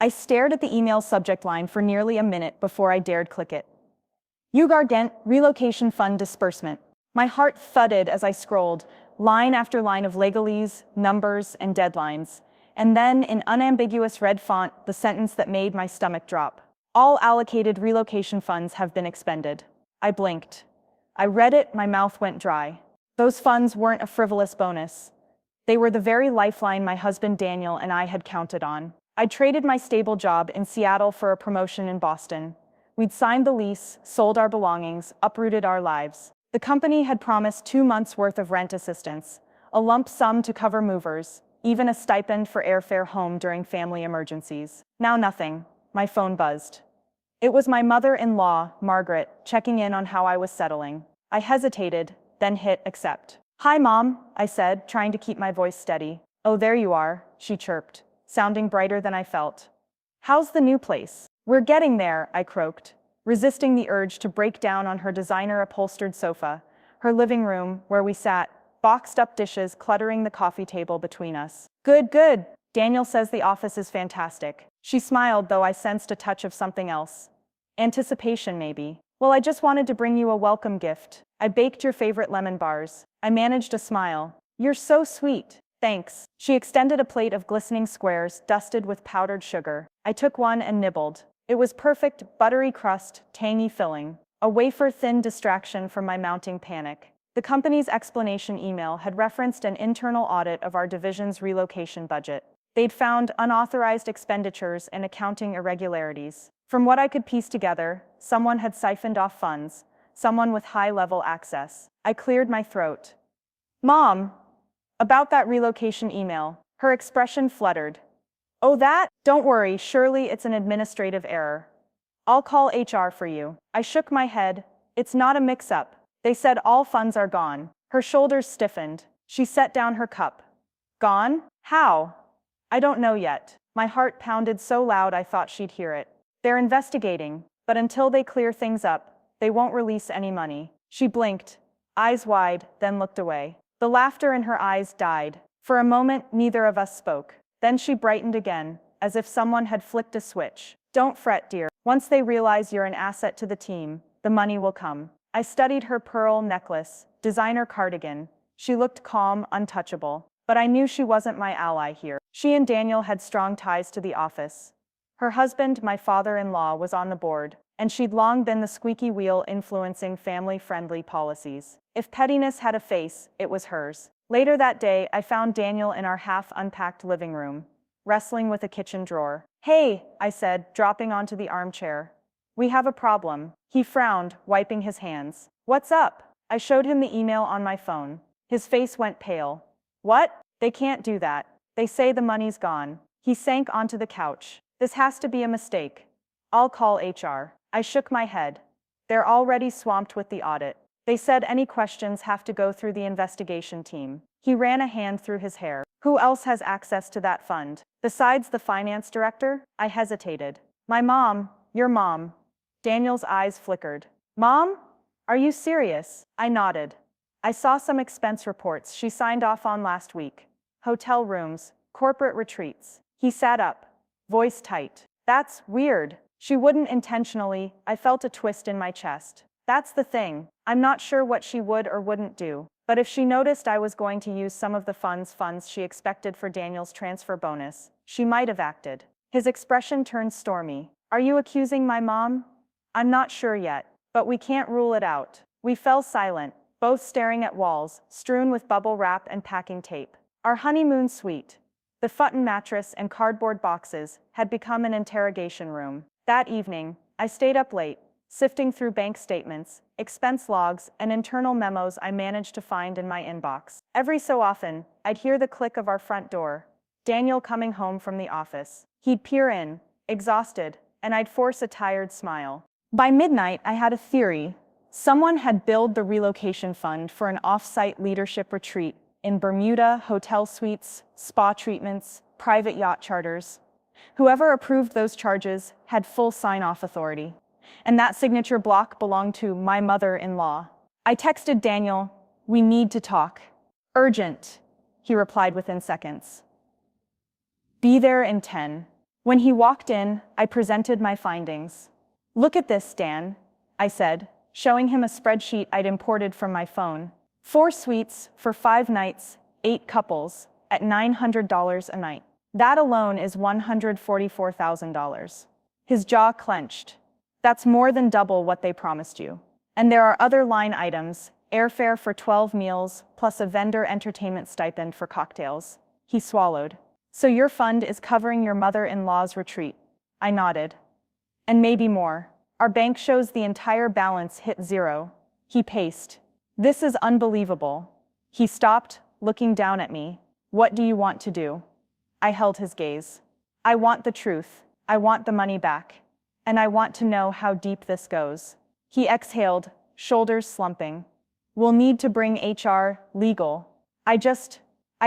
I stared at the email subject line for nearly a minute before I dared click it. Dent, Relocation Fund Disbursement. My heart thudded as I scrolled, line after line of legalese, numbers, and deadlines, and then, in unambiguous red font, the sentence that made my stomach drop. All allocated relocation funds have been expended. I blinked. I read it, my mouth went dry. Those funds weren't a frivolous bonus. They were the very lifeline my husband Daniel and I had counted on. I'd traded my stable job in Seattle for a promotion in Boston. We'd signed the lease, sold our belongings, uprooted our lives. The company had promised 2 months' worth of rent assistance, a lump sum to cover movers, even a stipend for airfare home during family emergencies. Now nothing. My phone buzzed. It was my mother-in-law, Margaret, checking in on how I was settling. I hesitated, then hit accept. "Hi, Mom," I said, trying to keep my voice steady. "Oh, there you are," she chirped, sounding brighter than I felt. "How's the new place?" "We're getting there," I croaked, resisting the urge to break down on her designer-upholstered sofa, her living room, where we sat, boxed-up dishes cluttering the coffee table between us. "Good, good. Daniel says the office is fantastic." She smiled, though I sensed a touch of something else. Anticipation, maybe. "Well, I just wanted to bring you a welcome gift. I baked your favorite lemon bars." I managed a smile. "You're so sweet." "Thanks." She extended a plate of glistening squares, dusted with powdered sugar. I took one and nibbled. It was perfect, buttery crust, tangy filling. A wafer-thin distraction from my mounting panic. The company's explanation email had referenced an internal audit of our division's relocation budget. They'd found unauthorized expenditures and accounting irregularities. From what I could piece together, someone had siphoned off funds, someone with high-level access. I cleared my throat. "Mom, about that relocation email." Her expression fluttered. "Oh, that? Don't worry, surely it's an administrative error. I'll call HR for you." I shook my head. "It's not a mix-up. They said all funds are gone." Her shoulders stiffened. She set down her cup. "Gone? How?" "I don't know yet." My heart pounded so loud I thought she'd hear it. "They're investigating, but until they clear things up, they won't release any money." She blinked, eyes wide, then looked away. The laughter in her eyes died. For a moment, neither of us spoke. Then she brightened again, as if someone had flicked a switch. "Don't fret, dear. Once they realize you're an asset to the team, the money will come." I studied her pearl necklace, designer cardigan. She looked calm, untouchable. But I knew she wasn't my ally here. She and Daniel had strong ties to the office. Her husband, my father-in-law, was on the board, and she'd long been the squeaky wheel influencing family-friendly policies. If pettiness had a face, it was hers. Later that day, I found Daniel in our half-unpacked living room, wrestling with a kitchen drawer. "Hey," I said, dropping onto the armchair. "We have a problem." He frowned, wiping his hands. "What's up?" I showed him the email on my phone. His face went pale. "What? They can't do that. They say the money's gone." He sank onto the couch. "This has to be a mistake. I'll call HR." I shook my head. "They're already swamped with the audit. They said any questions have to go through the investigation team." He ran a hand through his hair. "Who else has access to that fund? Besides the finance director?" I hesitated. "My mom, your mom." Daniel's eyes flickered. "Mom? Are you serious?" I nodded. "I saw some expense reports she signed off on last week. Hotel rooms, corporate retreats." He sat up, voice tight. "That's weird." She wouldn't intentionally. I felt a twist in my chest. "That's the thing. I'm not sure what she would or wouldn't do. But if she noticed I was going to use some of the funds she expected for Daniel's transfer bonus, she might have acted." His expression turned stormy. "Are you accusing my mom?" "I'm not sure yet, but we can't rule it out." We fell silent, both staring at walls, strewn with bubble wrap and packing tape. Our honeymoon suite, the futon mattress and cardboard boxes, had become an interrogation room. That evening, I stayed up late, sifting through bank statements, expense logs, and internal memos I managed to find in my inbox. Every so often, I'd hear the click of our front door, Daniel coming home from the office. He'd peer in, exhausted, and I'd force a tired smile. By midnight, I had a theory. Someone had billed the relocation fund for an off-site leadership retreat in Bermuda, hotel suites, spa treatments, private yacht charters. Whoever approved those charges had full sign-off authority. And that signature block belonged to my mother-in-law. I texted Daniel, "We need to talk." "Urgent," he replied within seconds. "Be there in 10. When he walked in, I presented my findings. "Look at this, Dan," I said, showing him a spreadsheet I'd imported from my phone. 4 suites for 5 nights, 8 couples, at $900 a night. That alone is $144,000. His jaw clenched. "That's more than double what they promised you. And there are other line items, airfare for 12 meals, plus a vendor entertainment stipend for cocktails." He swallowed. "So your fund is covering your mother-in-law's retreat?" I nodded. "And maybe more. Our bank shows the entire balance hit zero." He paced. "This is unbelievable." He stopped, looking down at me. "What do you want to do?" I held his gaze. "I want the truth. I want the money back. And I want to know how deep this goes." He exhaled, shoulders slumping. "We'll need to bring HR, legal. I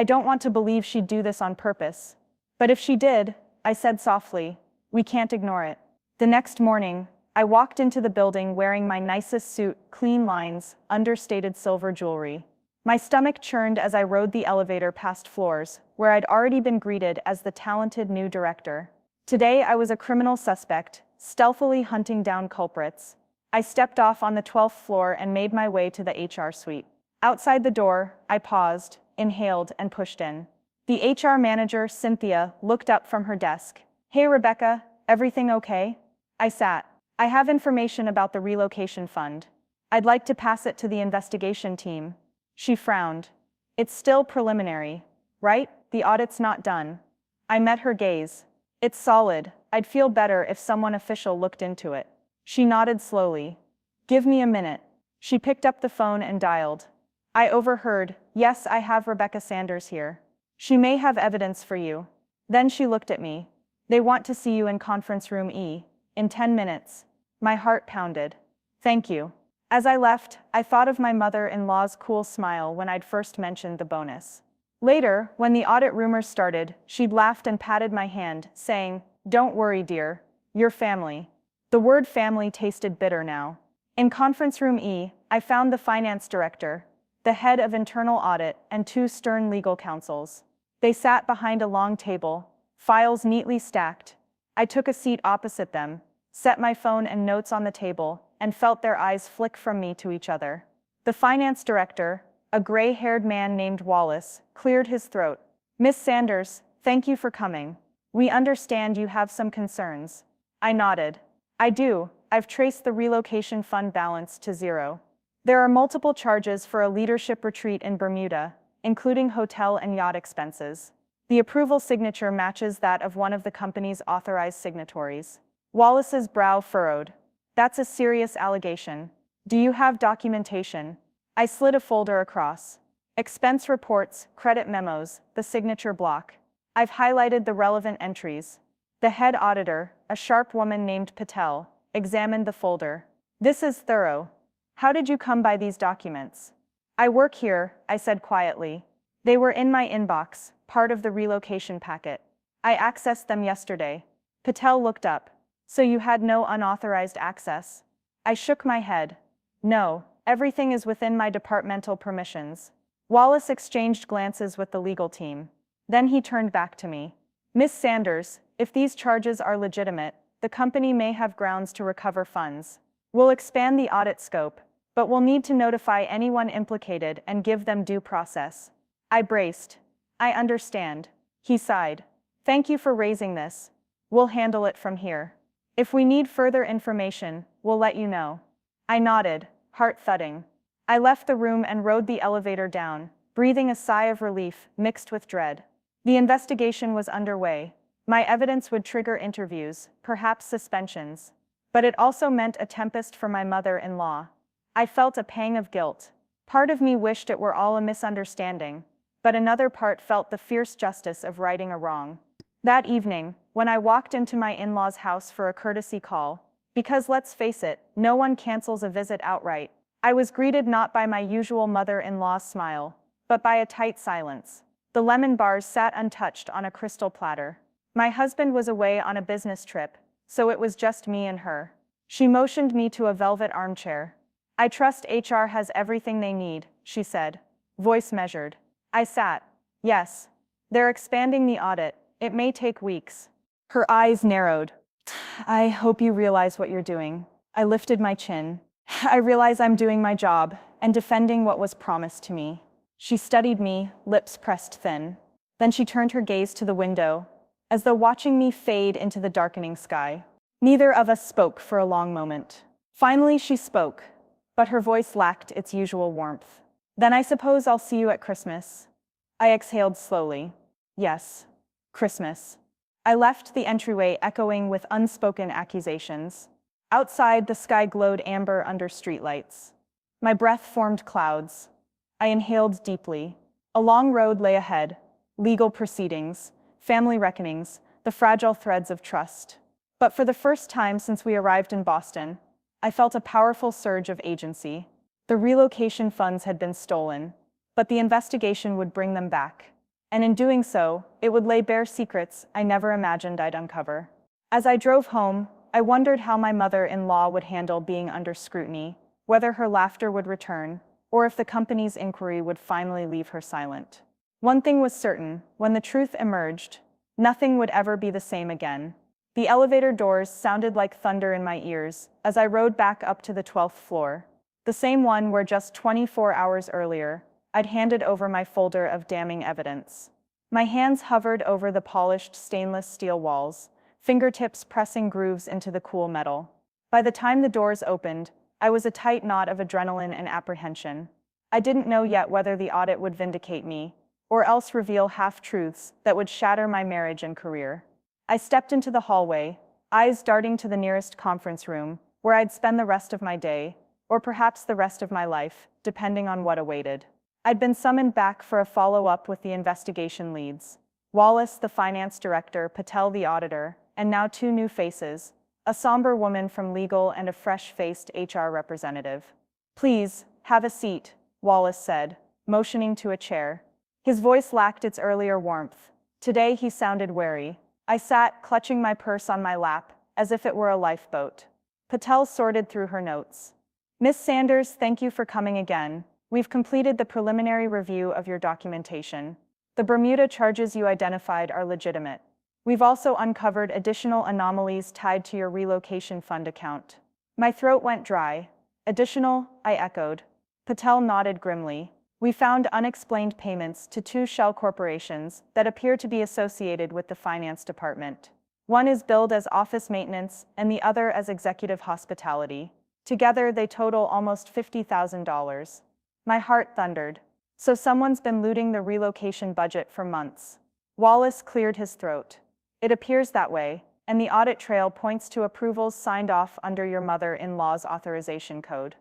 don't want to believe she'd do this on purpose. But if she did," I said softly, "we can't ignore it." The next morning, I walked into the building wearing my nicest suit, clean lines, understated silver jewelry. My stomach churned as I rode the elevator past floors, where I'd already been greeted as the talented new director. Today I was a criminal suspect, stealthily hunting down culprits. I stepped off on the 12th floor and made my way to the HR suite. Outside the door, I paused, inhaled, and pushed in. The HR manager, Cynthia, looked up from her desk. "Hey Rebecca, everything okay?" I sat. "I have information about the relocation fund. I'd like to pass it to the investigation team." She frowned. "It's still preliminary, right? The audit's not done." I met her gaze. "It's solid. I'd feel better if someone official looked into it." She nodded slowly. "Give me a minute." She picked up the phone and dialed. I overheard, "Yes, I have Rebecca Sanders here. She may have evidence for you." Then she looked at me. "They want to see you in conference room E. in 10 minutes. My heart pounded. "Thank you." As I left, I thought of my mother-in-law's cool smile when I'd first mentioned the bonus. Later, when the audit rumors started, she'd laughed and patted my hand, saying, "Don't worry, dear. You're family." The word family tasted bitter now. In conference room E, I found the finance director, the head of internal audit, and 2 stern legal counsels. They sat behind a long table, files neatly stacked. I took a seat opposite them, set my phone and notes on the table, and felt their eyes flick from me to each other. The finance director, a gray-haired man named Wallace, cleared his throat. "Miss Sanders, thank you for coming. We understand you have some concerns." I nodded. "I do. I've traced the relocation fund balance to zero. There are multiple charges for a leadership retreat in Bermuda, including hotel and yacht expenses. The approval signature matches that of one of the company's authorized signatories." Wallace's brow furrowed. "That's a serious allegation. Do you have documentation?" I slid a folder across. "Expense reports, credit memos, the signature block. I've highlighted the relevant entries." The head auditor, a sharp woman named Patel, examined the folder. "This is thorough. How did you come by these documents?" "I work here," I said quietly. "They were in my inbox, part of the relocation packet. I accessed them yesterday." Patel looked up. "So you had no unauthorized access?" I shook my head. "No, everything is within my departmental permissions." Wallace exchanged glances with the legal team. Then he turned back to me. "Miss Sanders, if these charges are legitimate, the company may have grounds to recover funds. We'll expand the audit scope, but we'll need to notify anyone implicated and give them due process." I braced. "I understand." He sighed. "Thank you for raising this. We'll handle it from here. If we need further information, we'll let you know." I nodded, heart thudding. I left the room and rode the elevator down, breathing a sigh of relief mixed with dread. The investigation was underway. My evidence would trigger interviews, perhaps suspensions. But it also meant a tempest for my mother-in-law. I felt a pang of guilt. Part of me wished it were all a misunderstanding, but another part felt the fierce justice of righting a wrong. That evening, when I walked into my in-laws' house for a courtesy call, because let's face it, no one cancels a visit outright, I was greeted not by my usual mother-in-law's smile, but by a tight silence. The lemon bars sat untouched on a crystal platter. My husband was away on a business trip, so it was just me and her. She motioned me to a velvet armchair. "I trust HR has everything they need," she said, voice measured. I sat. "Yes. They're expanding the audit. It may take weeks." Her eyes narrowed. I hope you realize what you're doing. I lifted my chin. I realize I'm doing my job and defending what was promised to me. She studied me, lips pressed thin. Then she turned her gaze to the window, as though watching me fade into the darkening sky. Neither of us spoke for a long moment. Finally, she spoke, but her voice lacked its usual warmth. Then I suppose I'll see you at Christmas. I exhaled slowly. Yes, Christmas. I left the entryway echoing with unspoken accusations. Outside, the sky glowed amber under streetlights. My breath formed clouds. I inhaled deeply. A long road lay ahead. Legal proceedings, family reckonings, the fragile threads of trust. But for the first time since we arrived in Boston, I felt a powerful surge of agency. The relocation funds had been stolen, but the investigation would bring them back. And in doing so, it would lay bare secrets I never imagined I'd uncover. As I drove home, I wondered how my mother-in-law would handle being under scrutiny, whether her laughter would return, or if the company's inquiry would finally leave her silent. One thing was certain: when the truth emerged, nothing would ever be the same again. The elevator doors sounded like thunder in my ears as I rode back up to the 12th floor, the same one where just 24 hours earlier, I'd handed over my folder of damning evidence. My hands hovered over the polished stainless steel walls, fingertips pressing grooves into the cool metal. By the time the doors opened, I was a tight knot of adrenaline and apprehension. I didn't know yet whether the audit would vindicate me, or else reveal half-truths that would shatter my marriage and career. I stepped into the hallway, eyes darting to the nearest conference room, where I'd spend the rest of my day, or perhaps the rest of my life, depending on what awaited. I'd been summoned back for a follow-up with the investigation leads: Wallace, the finance director, Patel, the auditor, and now two new faces, a somber woman from legal and a fresh-faced HR representative. "Please, have a seat," Wallace said, motioning to a chair. His voice lacked its earlier warmth. Today he sounded wary. I sat, clutching my purse on my lap, as if it were a lifeboat. Patel sorted through her notes. "Miss Sanders, thank you for coming again. We've completed the preliminary review of your documentation. The Bermuda charges you identified are legitimate. We've also uncovered additional anomalies tied to your relocation fund account." My throat went dry. "Additional?" I echoed. Patel nodded grimly. "We found unexplained payments to two shell corporations that appear to be associated with the finance department. One is billed as office maintenance and the other as executive hospitality. Together, they total almost $50,000. My heart thundered. So someone's been looting the relocation budget for months. Wallace cleared his throat. "It appears that way, and the audit trail points to approvals signed off under your mother-in-law's authorization code."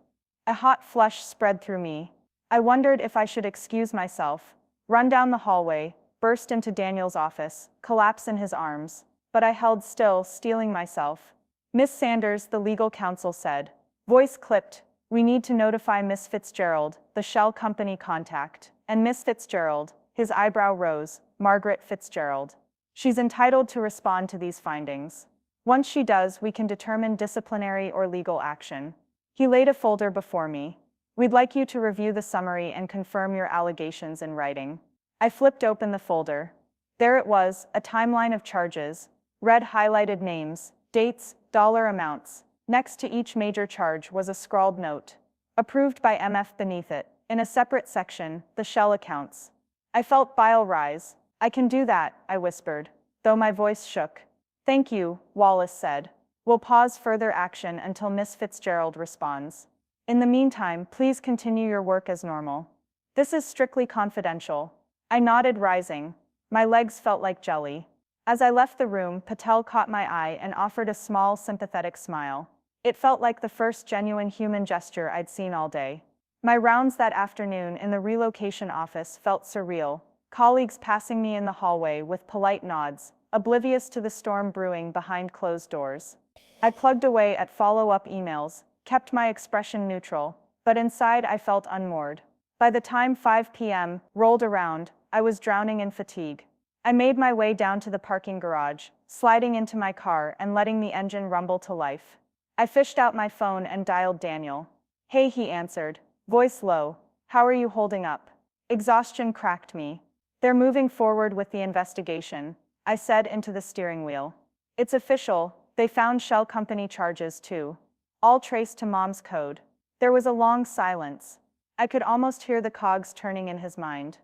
A hot flush spread through me. I wondered if I should excuse myself, run down the hallway, burst into Daniel's office, collapse in his arms. But I held still, steeling myself. "Miss Sanders," the legal counsel said, voice clipped, "we need to notify Miss Fitzgerald, the shell company contact." And Miss Fitzgerald, his eyebrow rose, Margaret Fitzgerald. "She's entitled to respond to these findings. Once she does, we can determine disciplinary or legal action." He laid a folder before me. "We'd like you to review the summary and confirm your allegations in writing." I flipped open the folder. There it was, a timeline of charges, red highlighted names, dates, dollar amounts. Next to each major charge was a scrawled note. "Approved by MF" beneath it. In a separate section, the shell accounts. I felt bile rise. "I can do that," I whispered, though my voice shook. "Thank you," Wallace said. "We'll pause further action until Miss Fitzgerald responds. In the meantime, please continue your work as normal. This is strictly confidential." I nodded, rising. My legs felt like jelly. As I left the room, Patel caught my eye and offered a small, sympathetic smile. It felt like the first genuine human gesture I'd seen all day. My rounds that afternoon in the relocation office felt surreal, colleagues passing me in the hallway with polite nods, oblivious to the storm brewing behind closed doors. I plugged away at follow-up emails, kept my expression neutral, but inside I felt unmoored. By the time 5 p.m. rolled around, I was drowning in fatigue. I made my way down to the parking garage, sliding into my car and letting the engine rumble to life. I fished out my phone and dialed Daniel. "Hey," he answered, voice low. "How are you holding up?" Exhaustion cracked me. "They're moving forward with the investigation," I said into the steering wheel. It's official, they found shell company charges too. All traced to Mom's code. There was a long silence. I could almost hear the cogs turning in his mind.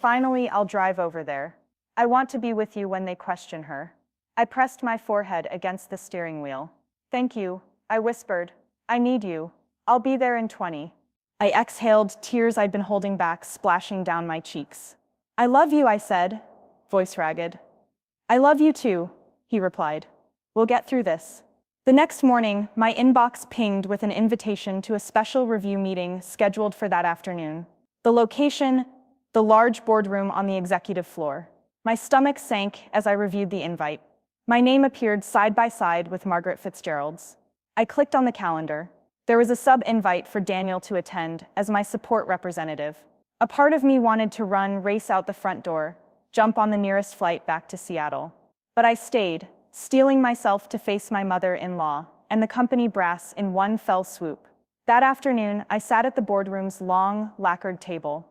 Finally, I'll drive over there. I want to be with you when they question her. I pressed my forehead against the steering wheel. Thank you, I whispered. I need you. I'll be there in 20. I exhaled, tears I'd been holding back splashing down my cheeks. I love you, I said, voice ragged. I love you too, he replied. We'll get through this. The next morning, my inbox pinged with an invitation to a special review meeting scheduled for that afternoon. The location, the large boardroom on the executive floor. My stomach sank as I reviewed the invite. My name appeared side by side with Margaret Fitzgerald's. I clicked on the calendar. There was a sub-invite for Daniel to attend as my support representative. A part of me wanted to race out the front door, jump on the nearest flight back to Seattle. But I stayed, steeling myself to face my mother-in-law and the company brass in one fell swoop. That afternoon, I sat at the boardroom's long, lacquered table.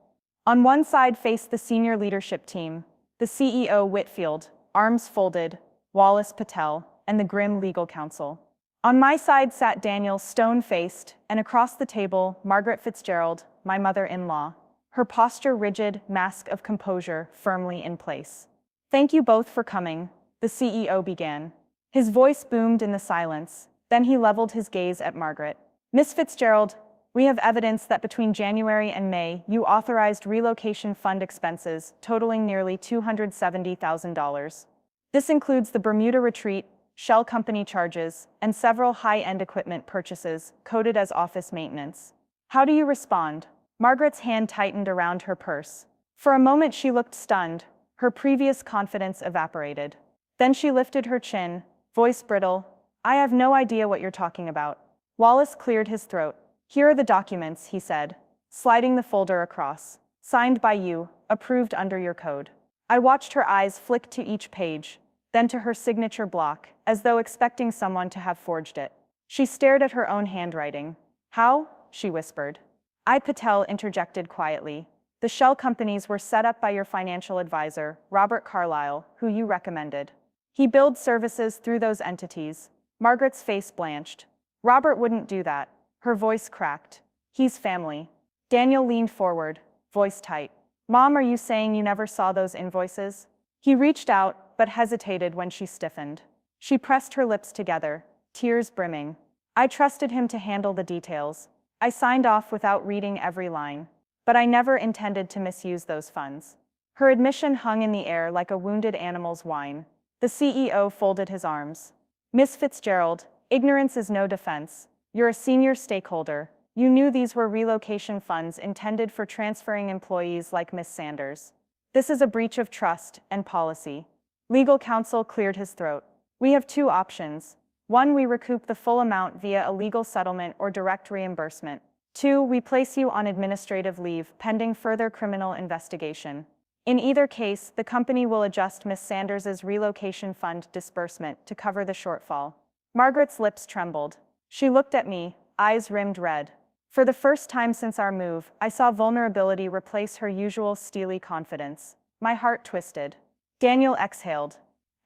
On one side faced the senior leadership team, the CEO Whitfield, arms folded, Wallace Patel, and the grim legal counsel. On my side sat Daniel, stone-faced, and across the table, Margaret Fitzgerald, my mother-in-law, her posture rigid, mask of composure firmly in place. Thank you both for coming, the CEO began. His voice boomed in the silence, then he leveled his gaze at Margaret. Miss Fitzgerald, we have evidence that between January and May, you authorized relocation fund expenses totaling nearly $270,000. This includes the Bermuda retreat, shell company charges, and several high-end equipment purchases coded as office maintenance. How do you respond? Margaret's hand tightened around her purse. For a moment she looked stunned, her previous confidence evaporated. Then she lifted her chin, voice brittle. I have no idea what you're talking about. Wallace cleared his throat. Here are the documents, he said, sliding the folder across. Signed by you, approved under your code. I watched her eyes flick to each page, then to her signature block, as though expecting someone to have forged it. She stared at her own handwriting. How? She whispered. Patel interjected quietly. The shell companies were set up by your financial advisor, Robert Carlyle, who you recommended. He billed services through those entities. Margaret's face blanched. Robert wouldn't do that. Her voice cracked. He's family. Daniel leaned forward, voice tight. Mom, are you saying you never saw those invoices? He reached out, but hesitated when she stiffened. She pressed her lips together, tears brimming. I trusted him to handle the details. I signed off without reading every line. But I never intended to misuse those funds. Her admission hung in the air like a wounded animal's whine. The CEO folded his arms. Miss Fitzgerald, ignorance is no defense. You're a senior stakeholder. You knew these were relocation funds intended for transferring employees like Miss Sanders. This is a breach of trust and policy. Legal counsel cleared his throat. We have two options. One, we recoup the full amount via a legal settlement or direct reimbursement. Two, we place you on administrative leave pending further criminal investigation. In either case, the company will adjust Miss Sanders's relocation fund disbursement to cover the shortfall. Margaret's lips trembled. She looked at me, eyes rimmed red. For the first time since our move, I saw vulnerability replace her usual steely confidence. My heart twisted. Daniel exhaled.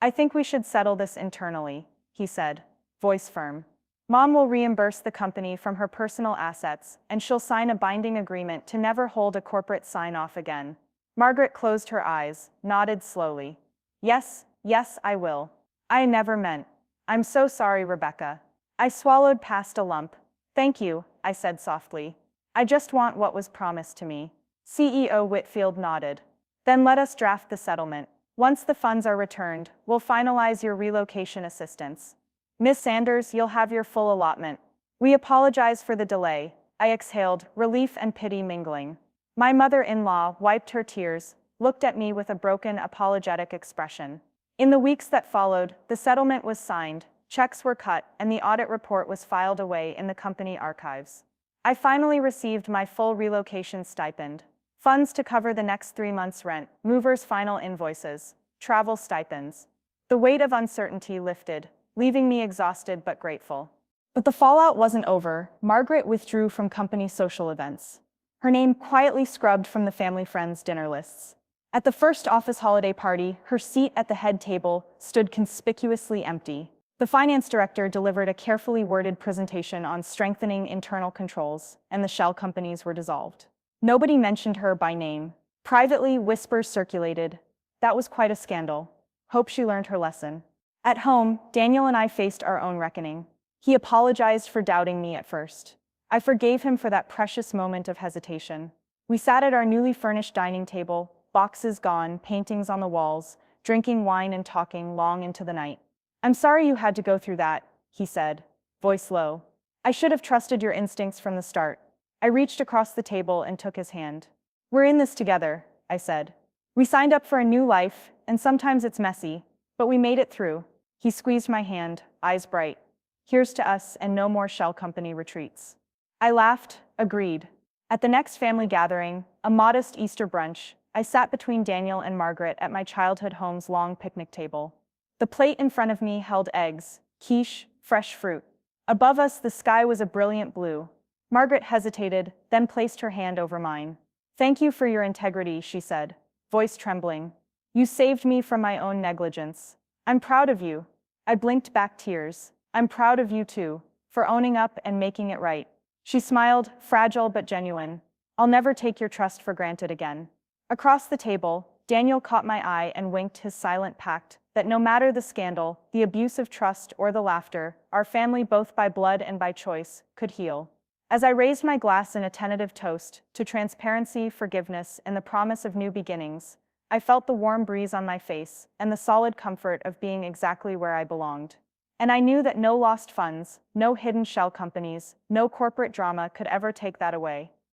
I think we should settle this internally, he said, voice firm. Mom will reimburse the company from her personal assets, and she'll sign a binding agreement to never hold a corporate sign-off again. Margaret closed her eyes, nodded slowly. Yes, I will. I never meant. I'm so sorry, Rebecca. I swallowed past a lump. Thank you, I said softly. I just want what was promised to me. CEO Whitfield nodded. Then let us draft the settlement. Once the funds are returned, we'll finalize your relocation assistance. Miss Sanders, you'll have your full allotment. We apologize for the delay, I exhaled, relief and pity mingling. My mother-in-law wiped her tears, looked at me with a broken, apologetic expression. In the weeks that followed, the settlement was signed, checks were cut, and the audit report was filed away in the company archives. I finally received my full relocation stipend, funds to cover the next 3 months' rent, movers' final invoices, travel stipends. The weight of uncertainty lifted, leaving me exhausted but grateful. But the fallout wasn't over. Margaret withdrew from company social events. Her name quietly scrubbed from the family friends' dinner lists. At the first office holiday party, her seat at the head table stood conspicuously empty. The finance director delivered a carefully worded presentation on strengthening internal controls, and the shell companies were dissolved. Nobody mentioned her by name. Privately, whispers circulated. That was quite a scandal. Hope she learned her lesson. At home, Daniel and I faced our own reckoning. He apologized for doubting me at first. I forgave him for that precious moment of hesitation. We sat at our newly furnished dining table, boxes gone, paintings on the walls, drinking wine and talking long into the night. "I'm sorry you had to go through that," he said, voice low. "I should have trusted your instincts from the start." I reached across the table and took his hand. "We're in this together," I said. "We signed up for a new life, and sometimes it's messy, but we made it through." He squeezed my hand, eyes bright. "Here's to us and no more shell company retreats." I laughed, agreed. At the next family gathering, a modest Easter brunch, I sat between Daniel and Margaret at my childhood home's long picnic table. The plate in front of me held eggs, quiche, fresh fruit. Above us, the sky was a brilliant blue. Margaret hesitated, then placed her hand over mine. "Thank you for your integrity," she said, voice trembling. "You saved me from my own negligence. I'm proud of you." I blinked back tears. "I'm proud of you too, for owning up and making it right." She smiled, fragile but genuine. "I'll never take your trust for granted again." Across the table, Daniel caught my eye and winked his silent pact that no matter the scandal, the abuse of trust, or the laughter, our family, both by blood and by choice, could heal. As I raised my glass in a tentative toast to transparency, forgiveness, and the promise of new beginnings, I felt the warm breeze on my face and the solid comfort of being exactly where I belonged. And I knew that no lost funds, no hidden shell companies, no corporate drama could ever take that away.